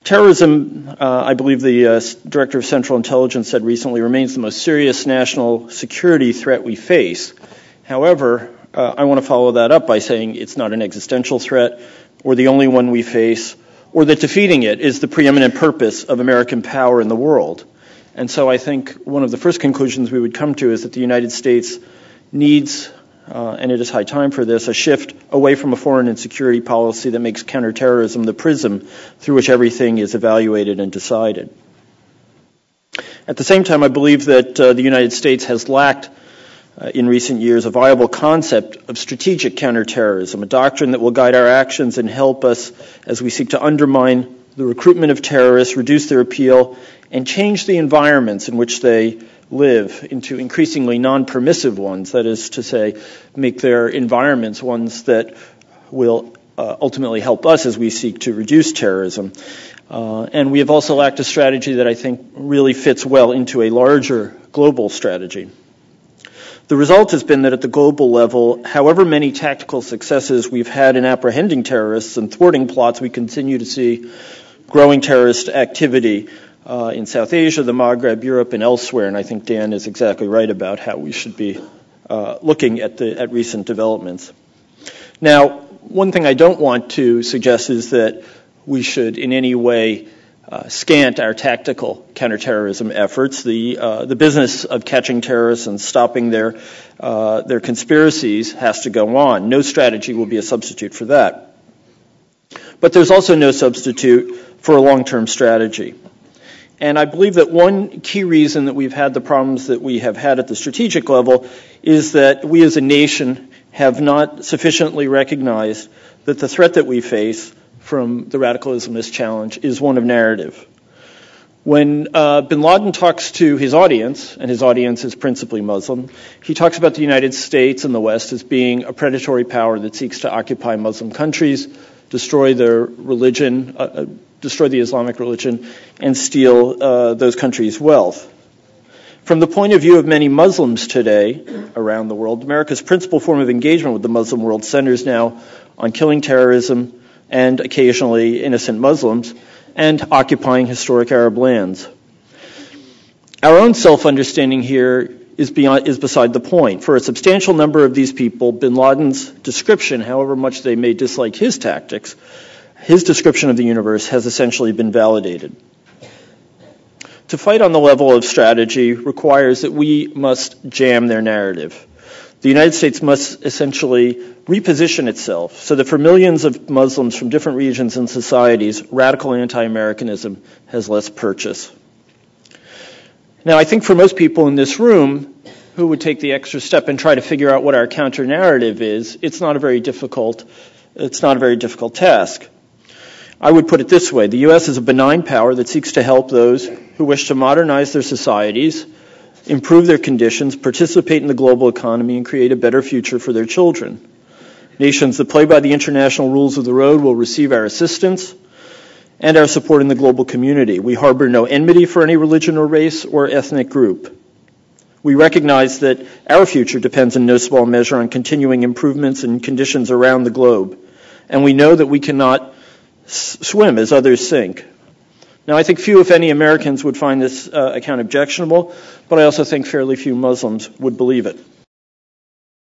Terrorism, I believe the Director of Central Intelligence said recently, remains the most serious national security threat we face. However, I want to follow that up by saying it's not an existential threat or the only one we face, or that defeating it is the preeminent purpose of American power in the world. And so I think one of the first conclusions we would come to is that the United States needs, and it is high time for this, a shift away from a foreign and security policy that makes counterterrorism the prism through which everything is evaluated and decided. At the same time, I believe that the United States has lacked in recent years a viable concept of strategic counterterrorism, a doctrine that will guide our actions and help us as we seek to undermine the recruitment of terrorists, reduce their appeal, and change the environments in which they live into increasingly non-permissive ones, that is to say, make their environments ones that will ultimately help us as we seek to reduce terrorism. And we have also lacked a strategy that I think really fits well into a larger global strategy. The result has been that at the global level, however many tactical successes we've had in apprehending terrorists and thwarting plots, we continue to see growing terrorist activity in South Asia, the Maghreb, Europe, and elsewhere. And I think Dan is exactly right about how we should be looking at recent developments. Now, one thing I don't want to suggest is that we should in any way scant our tactical counterterrorism efforts. The business of catching terrorists and stopping their conspiracies has to go on. No strategy will be a substitute for that. But there's also no substitute for a long-term strategy. And I believe that one key reason that we've had the problems that we have had at the strategic level is that we as a nation have not sufficiently recognized that the threat that we face from the radicalismist challenge is one of narrative. When bin Laden talks to his audience, and his audience is principally Muslim, he talks about the United States and the West as being a predatory power that seeks to occupy Muslim countries, destroy their religion, destroy the Islamic religion, and steal those countries' wealth. From the point of view of many Muslims today around the world, America's principal form of engagement with the Muslim world centers now on killing terrorism and occasionally innocent Muslims, and occupying historic Arab lands. Our own self-understanding here is beside the point. For a substantial number of these people, bin Laden's description, however much they may dislike his tactics, his description of the universe has essentially been validated. To fight on the level of strategy requires that we must jam their narrative. The United States must essentially reposition itself so that for millions of Muslims from different regions and societies, radical anti-Americanism has less purchase. Now, I think for most people in this room who would take the extra step and try to figure out what our counter-narrative is, it's not a very difficult task. I would put it this way. The U.S. is a benign power that seeks to help those who wish to modernize their societies, improve their conditions, participate in the global economy, and create a better future for their children. Nations that play by the international rules of the road will receive our assistance and our support in the global community. We harbor no enmity for any religion or race or ethnic group. We recognize that our future depends in no small measure on continuing improvements in conditions around the globe. And we know that we cannot swim as others sink. Now, I think few, if any, Americans would find this account objectionable, but I also think fairly few Muslims would believe it.